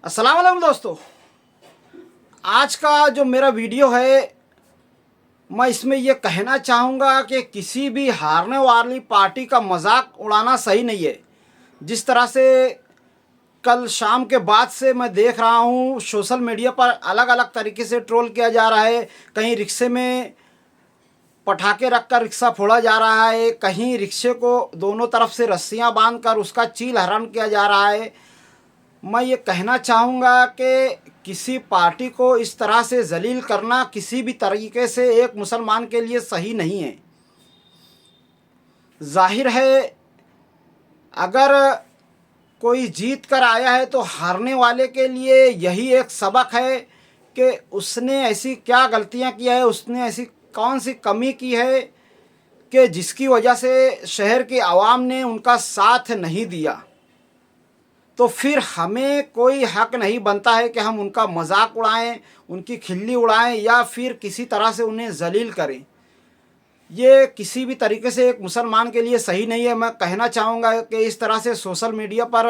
अस्सलाम वालेकुम दोस्तों। आज का जो मेरा वीडियो है, मैं इसमें ये कहना चाहूँगा कि किसी भी हारने वाली पार्टी का मजाक उड़ाना सही नहीं है। जिस तरह से कल शाम के बाद से मैं देख रहा हूँ सोशल मीडिया पर अलग अलग तरीके से ट्रोल किया जा रहा है। कहीं रिक्शे में पटाखे रखकर रिक्शा फोड़ा जा रहा है, कहीं रिक्शे को दोनों तरफ से रस्सियाँ बांधकर उसका चील हरण किया जा रहा है। मैं ये कहना चाहूँगा कि किसी पार्टी को इस तरह से जलील करना किसी भी तरीके से एक मुसलमान के लिए सही नहीं है। जाहिर है, अगर कोई जीत कर आया है तो हारने वाले के लिए यही एक सबक है कि उसने ऐसी क्या गलतियां की है, उसने ऐसी कौन सी कमी की है कि जिसकी वजह से शहर के आवाम ने उनका साथ नहीं दिया। तो फिर हमें कोई हक नहीं बनता है कि हम उनका मजाक उड़ाएं, उनकी खिल्ली उड़ाएं या फिर किसी तरह से उन्हें जलील करें। ये किसी भी तरीके से एक मुसलमान के लिए सही नहीं है। मैं कहना चाहूँगा कि इस तरह से सोशल मीडिया पर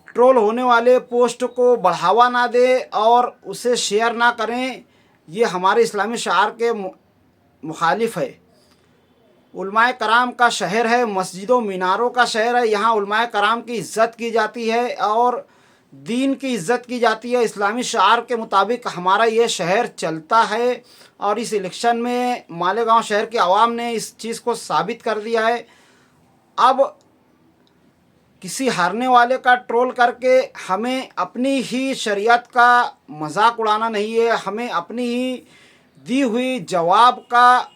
ट्रोल होने वाले पोस्ट को बढ़ावा ना दें और उसे शेयर ना करें। ये हमारे इस्लामी शार के मुखालिफ है। उलमाए कराम का शहर है, मस्जिदों मीनारों का शहर है। यहाँ उलमाए कराम की इज़्ज़त की जाती है और दीन की इज़्ज़त की जाती है। इस्लामी शार के मुताबिक हमारा ये शहर चलता है और इस इलेक्शन में मालेगांव शहर के आवाम ने इस चीज़ को साबित कर दिया है। अब किसी हारने वाले का ट्रोल करके हमें अपनी ही शरीयत का मजाक उड़ाना नहीं है, हमें अपनी ही दी हुई जवाब का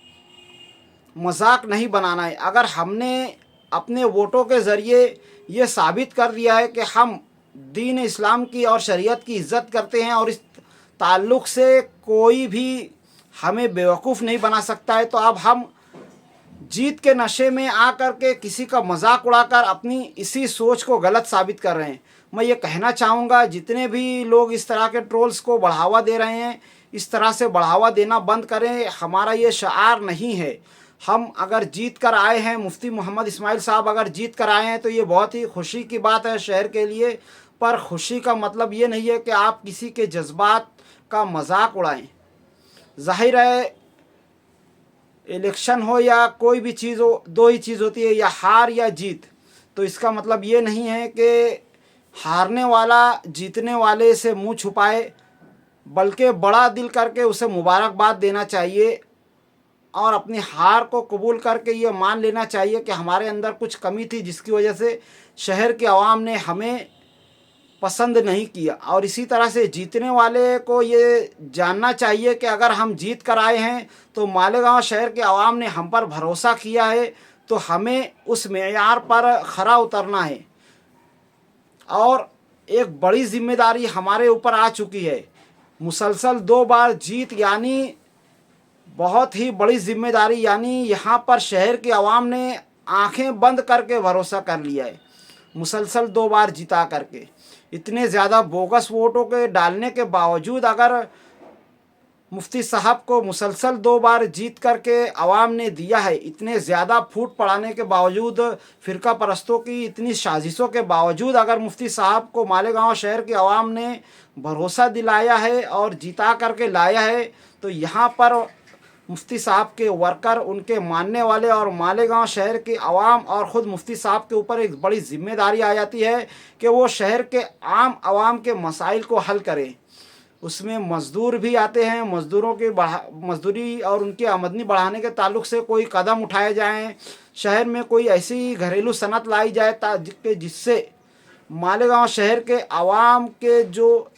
मजाक नहीं बनाना है। अगर हमने अपने वोटों के ज़रिए ये साबित कर दिया है कि हम दीन इस्लाम की और शरीयत की इज़्ज़त करते हैं और इस ताल्लुक़ से कोई भी हमें बेवकूफ़ नहीं बना सकता है, तो अब हम जीत के नशे में आकर के किसी का मजाक उड़ाकर अपनी इसी सोच को गलत साबित कर रहे हैं। मैं ये कहना चाहूँगा, जितने भी लोग इस तरह के ट्रोल्स को बढ़ावा दे रहे हैं, इस तरह से बढ़ावा देना बंद करें। हमारा ये शार नहीं है। हम अगर जीत कर आए हैं, मुफ्ती मोहम्मद इस्माइल साहब अगर जीत कर आए हैं तो ये बहुत ही खुशी की बात है शहर के लिए। पर खुशी का मतलब ये नहीं है कि आप किसी के जज्बात का मजाक उड़ाएं। जाहिर है, इलेक्शन हो या कोई भी चीज़ हो, दो ही चीज़ होती है, या हार या जीत। तो इसका मतलब ये नहीं है कि हारने वाला जीतने वाले से मुंह छुपाए, बल्कि बड़ा दिल करके उसे मुबारकबाद देना चाहिए और अपनी हार को कबूल करके ये मान लेना चाहिए कि हमारे अंदर कुछ कमी थी जिसकी वजह से शहर के आवाम ने हमें पसंद नहीं किया। और इसी तरह से जीतने वाले को ये जानना चाहिए कि अगर हम जीत कर आए हैं तो मालेगांव शहर के आवाम ने हम पर भरोसा किया है, तो हमें उस मेयार पर खरा उतरना है। और एक बड़ी जिम्मेदारी हमारे ऊपर आ चुकी है। मुसलसल 2 बार जीत यानी बहुत ही बड़ी जिम्मेदारी, यानी यहाँ पर शहर के आवाम ने आंखें बंद करके भरोसा कर लिया है। मुसलसल 2 बार जिता करके इतने ज़्यादा बोगस वोटों के डालने के बावजूद अगर मुफ्ती साहब को मुसलसल 2 बार जीत करके आवाम ने दिया है, इतने ज़्यादा फूट पड़ाने के बावजूद, फ़िरका परस्तों की इतनी साजिशों के बावजूद अगर मुफ्ती साहब को मालेगांव शहर के आवाम ने भरोसा दिलाया है और जिता करके लाया है, तो यहाँ पर मुफ्ती साहब के वर्कर, उनके मानने वाले और मालेगांव शहर के आवाम और ख़ुद मुफ्ती साहब के ऊपर एक बड़ी जिम्मेदारी आ जाती है कि वो शहर के आम आवाम के मसाइल को हल करें। उसमें मज़दूर भी आते हैं, मज़दूरों की मज़दूरी और उनकी आमदनी बढ़ाने के ताल्लुक़ से कोई कदम उठाए जाएँ। शहर में कोई ऐसी घरेलू सनत लाई जाए ताकि जिससे मालेगांव शहर के आवाम के जो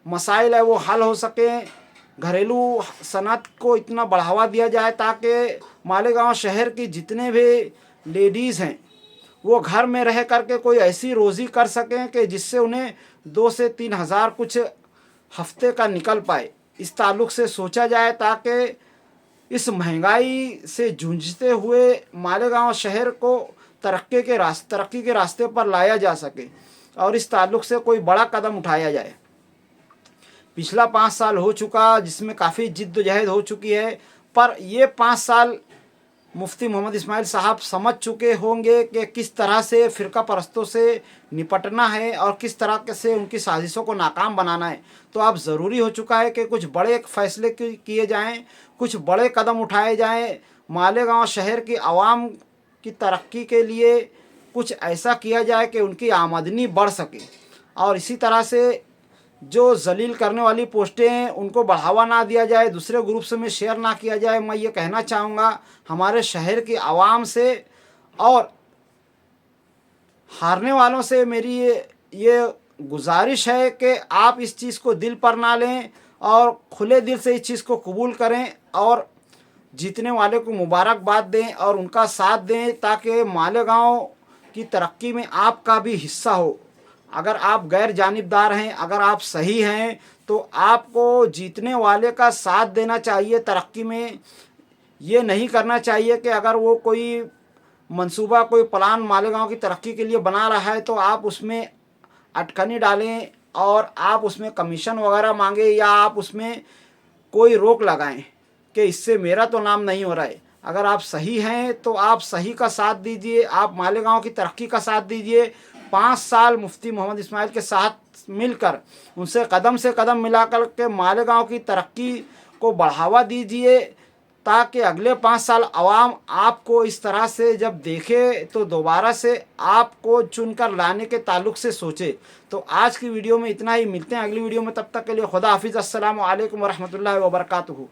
मसाइल है वो हल हो सकें। घरेलू सनत को इतना बढ़ावा दिया जाए ताकि मालेगांव शहर की जितने भी लेडीज़ हैं वो घर में रह करके कोई ऐसी रोज़ी कर सकें कि जिससे उन्हें 2 से 3 हज़ार कुछ हफ्ते का निकल पाए। इस ताल्लुक़ से सोचा जाए ताकि इस महंगाई से जूझते हुए मालेगांव शहर को तरक्की के रास्ते पर लाया जा सके और इस ताल्लुक़ से कोई बड़ा कदम उठाया जाए। पिछला 5 साल हो चुका जिसमें काफ़ी जिद्दोजहद हो चुकी है, पर ये 5 साल मुफ्ती मोहम्मद इस्माइल साहब समझ चुके होंगे कि किस तरह से फ़िरका परस्तों से निपटना है और किस तरह से उनकी साजिशों को नाकाम बनाना है। तो अब ज़रूरी हो चुका है कि कुछ बड़े फैसले किए जाएं, कुछ बड़े कदम उठाए जाएं। मालेगांव शहर की आवाम की तरक्की के लिए कुछ ऐसा किया जाए कि उनकी आमदनी बढ़ सके, और इसी तरह से जो जलील करने वाली पोस्टें हैं उनको बढ़ावा ना दिया जाए, दूसरे ग्रुप से में शेयर ना किया जाए। मैं ये कहना चाहूँगा हमारे शहर की आवाम से और हारने वालों से मेरी ये गुजारिश है कि आप इस चीज़ को दिल पर ना लें और खुले दिल से इस चीज़ को कबूल करें और जीतने वाले को मुबारकबाद दें और उनका साथ दें, ताकि मालेगांव की तरक्की में आपका भी हिस्सा हो। अगर आप गैर जानिबदार हैं, अगर आप सही हैं, तो आपको जीतने वाले का साथ देना चाहिए तरक्की में। ये नहीं करना चाहिए कि अगर वो कोई मंसूबा, कोई प्लान मालेगांव की तरक्की के लिए बना रहा है तो आप उसमें अटकनी डालें और आप उसमें कमीशन वगैरह मांगे या आप उसमें कोई रोक लगाएं कि इससे मेरा तो नाम नहीं हो रहा है। अगर आप सही हैं तो आप सही का साथ दीजिए, आप मालेगांव की तरक्की का साथ दीजिए। 5 साल मुफ्ती मोहम्मद इस्माइल के साथ मिलकर उनसे कदम से कदम मिलाकर के मालेगांव की तरक्की को बढ़ावा दीजिए, ताकि अगले 5 साल आवाम आपको इस तरह से जब देखे तो दोबारा से आपको चुनकर लाने के ताल्लुक़ से सोचे। तो आज की वीडियो में इतना ही, मिलते हैं अगली वीडियो में, तब तक के लिए खुदा हाफिज़। अस्सलामु अलैकुम वरहमतुल्लाहि वबरकातुहू।